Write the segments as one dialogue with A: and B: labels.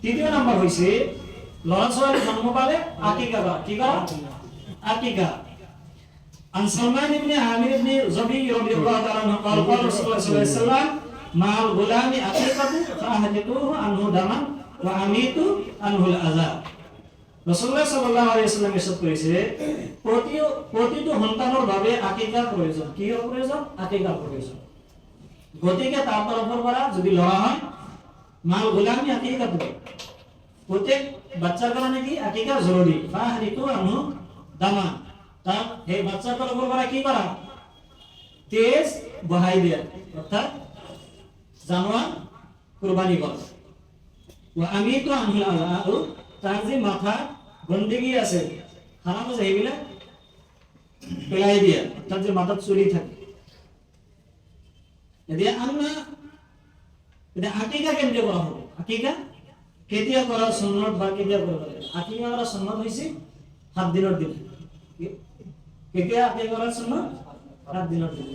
A: তৃতীয় নাম্বার হইছে লড়া ছোৱালী জন্ম পালে আকিকা করা। কি করা? আকিকা। عن سلمان بن عامر بن زبي رضي الله تعالى عنه قال قال رسول الله صلى الله عليه وسلم مع الغلام عقيقة فأهلكوه عنه دما وأميتوا عنه الأذى। রাসূলুল্লাহ সাল্লাল্লাহু আলাইহি ওয়াসাল্লাম ইরশাদ করেছে প্রতিটো সন্তানৰ বাবে আকিকাৰ প্ৰয়োজন। কি প্ৰয়োজন? আকিকাৰ প্ৰয়োজন। গতিকে তাৰ তৰফৰ পৰা যদি লৰা হয় মাল গোলামি আকিকা দিব। প্রত্যেক বাচ্চার কারণে কি আকিকা জরুরি। ফাহরিকু আনহু দামা, তার এই বাচ্চার তরফর পৰা কি করা? তেজ বহাই দিয়া, অর্থাৎ জানোয়ার কুরবানি করা। ওয়া আমিতু আনহু আযা, তার যে মাথা গন্ডগি আছে খারাপ আছে এইগুলা পেলাই দিয়া, অর্থাৎ যে মাথা চুরি থাকে। যদি আমরা এটা আকিকা কেন্দ্রে করা হবে। আকিকা কেতিয়া করা সুন্নত বা কেতিয়া করা? আকিকা করা সুন্নত হইছে 7 দিনের দিন। কেতিয়া আকিকা করা সুন্নত? 7 দিনের দিন।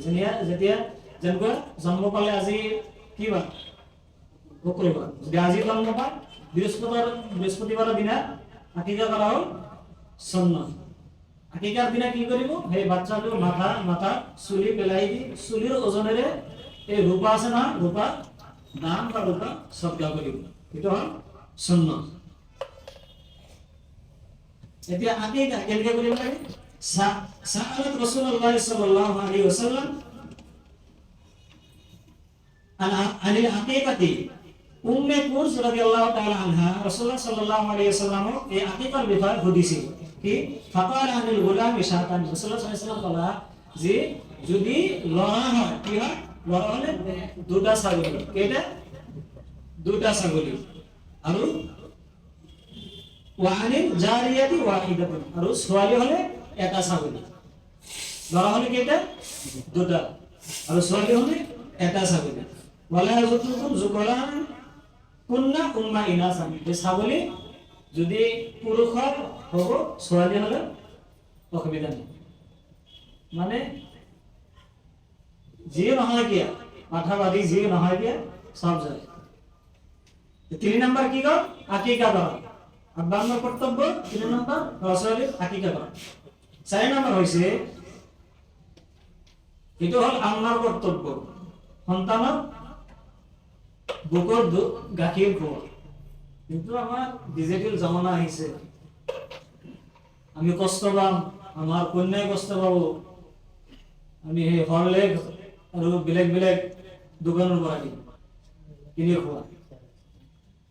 A: যেতিয়া যেনকৈ জন্ম পালে আজি কি বাৰ? শুক্ৰবাৰ। যদি আজি জন্ম পায় বৃহস্পতিবাৰৰ দিনা আকিকা করা হল সুন্নত। আকিকাৰ দিনা কি কৰিব? সেই বাচ্চাটো মাথা চুলি পেলাই দি চুলিৰ ওজনেৰে এই রূপা আছে না, রূপা দান বা রূপা সদকা কৰিব। এটা হল সুন্নত। এতিয়া আকিকা কেনেকৈ কৰিব লাগে? সাআলাত রাসূলুল্লাহ সাল্লাল্লাহু আলাইহি ওয়াসাল্লাম আনিল আকিকাতি উম্মে কুরস রাদিয়াল্লাহু তাআলা আনহা। রাসূলুল্লাহ সাল্লাল্লাহু আলাইহি ওয়াসাল্লাম এই আকিকার বিষয়ে বুঝিছিল। কি ফাকাল আনিল গোলাম ইশাতান। রাসূলুল্লাহ সাল্লাল্লাহু আলাইহি ওয়াসাল্লাম বলা যে যদি লড়া হয় কি হয়? লড়া হলে দুটা ছাগলী। কেটা? দুটা ছাগলী। আৰু ওয়ানিল জারিয়াতি ওয়াহিদাতুন, আৰু ছোৱালী হলে এটা ছাগলী। লড়া হলে কেটা? দুটা, আৰু ছোৱালী হলে এটা ছাগলী। ওয়ালা যুতুকুম যুকরান কুন্না উম্মা ইনাসান। এই ছাগলী যদি পুৰুষ হয় হ'ব, ছোৱালী হলে অসুবিধা নেই। মানে যিয়ে নহয় কিয়া মাথাবাদী যিয়ে নহয় কিয়া সব যায়। 3 নাম্বার কি কর? আকিকা করা। আব্বা আম্মার কর্তব্য। 3 নাম্বার ছোৱালীৰ আকিকা করা। 4 নাম্বার হইছে এটা হল আম্মার কর্তব্য, সন্তানৰ বুকৰ গাখীৰ খোৱা। কিন্তু আমার ডিজিটাল জামানা আহিছে, আমি কষ্ট পাম, আমার কন্যাই কষ্ট পাব। আমি সেই হরলেক্স আৰু বেলেগ বেলেগ দোকানৰ পৰা কিনি খোৱা।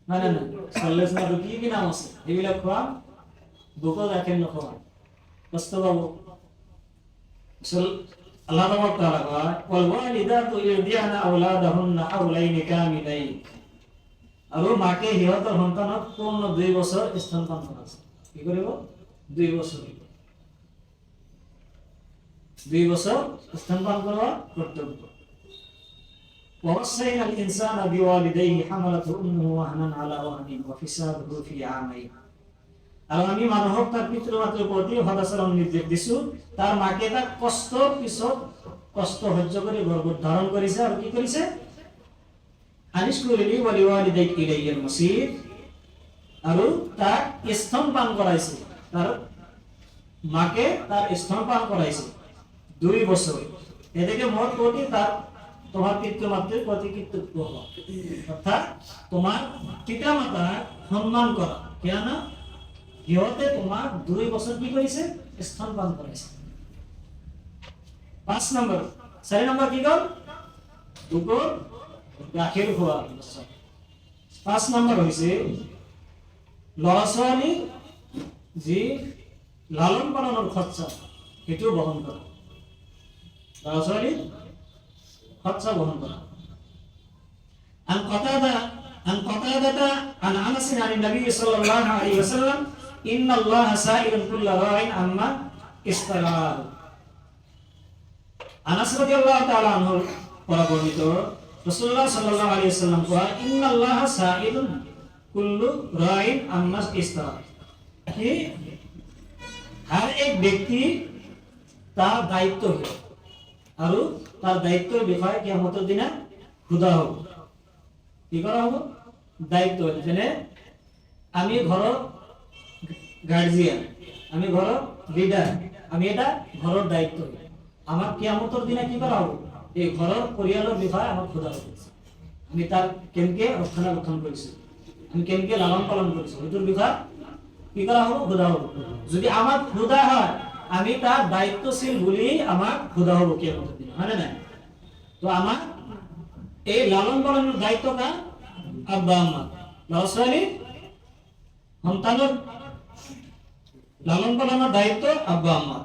A: না না না, হরলেক্স না কি নাম আছে এইবিলাক খোৱা, বুকৰ গাখীৰ নোখোৱা, কষ্ট পাব। আল্লাহ তাআলা কয় ওয়াল ওয়ালিদাতু ইরদিআনা আওলাদাহুন্না হাওলাইনি কামিলাইন। আৰু মাকে সিহঁতৰ সন্তানক পূৰ্ণ 2 বছৰ স্তনপান কৰাইছে। কি কৰিব? 2 বছৰ। 2 বছর স্তনপান করা কর্তব্য। ووصينا الإنسان بوالديه حملته أمه وهنا على وهن وفصاله في عامين। আৰু আমি মানুহক তাৰ পিতৃ মাতৃৰ প্ৰতি সদাচৰণ নিৰ্দেশ দিছো। তাৰ মাকে তাক কষ্টৰ পিছত কষ্ট সহ্য কৰি গৰ্ভত ধাৰণ কৰিছে। আৰু কি কৰিছে? আনিশকুলি ওয়ালিওয়ালিদাইক ইলাইহিল মাসির। আৰু তাক স্তনপান কৰাইছে। তাৰ মাকে তাৰ স্তনপান কৰাইছে 2 বছর। এদিকে মোট প্রতি তার তোমার পিতৃ মাতৃর প্রতি কর্তব্য হওয়া, অর্থাৎ তোমার পিতা মাতার সম্মান করা। কেন? সিহঁতে তোমার 2 বছর কি করেছে? স্তনপান করাইছে। 5 নম্বর 4 নম্বর কি কর? বুকৰ গাখীৰ খোৱা। 5 নম্বর হইছে লৰা ছোৱালী যি লালন পালনৰ খরচা সেইটো বহন কৰা। লৰা-ছোৱালী খরচা বহন করা। আন কাতাদা আন আনাস আন নবী সাল্লাল্লাহু আলাইহি ওয়াসাল্লাম ইন্নাল্লাহা সাইলুন কুল্লা রাইন আম্মা ইস্তালাল। আনাস রাদিয়াল্লাহু তাআলা আনহু বর্ণিত রাসূলুল্লাহ সাল্লাল্লাহু আলাইহি ওয়াসাল্লাম কয় ইন্নাল্লাহা সাইলুন কুল্লু রাইন আম্মা ইস্তালাল। কি हर एक व्यक्ति তার দায়িত্ব আৰু তার দায়িত্বৰ বিষয়ে কিয়ামতৰ দিনা সোধা হ'ব। কি কৰা হ'ব? দায়িত্ব যেনে আমি ঘৰৰ গাৰ্জিয়ান, আমি ঘৰৰ লিডাৰ, আমি এটা ঘৰৰ দায়িত্ব। আমাক কিয়ামতৰ দিনা কি কৰা হ'ব? এই ঘৰৰ পৰিয়ালৰ বিষয়ে আমাক সোধা হ'ব। আমি তাৰ কেনেকে ৰক্ষণাবেক্ষণ কৰিছো, আমি কেনেকে লালন পালন কৰিছো, সেইটোৰ বিষয়ে কি কৰা হ'ব? সোধা হ'ব। যদি আমাক সোধা হয়, আমি তাৰ দায়িত্বশীল বুলি আমাক সোধা হ'ব কিয়ামতৰ দিনা, হয় নে নাই? তো আমাক এই লালন পালনের দায়িত্ব কার? আব্বা আম্মা। ল'ৰা ছোৱালী সন্তানৰ লালন পালনৰ দায়িত্ব আব্বা আম্মা।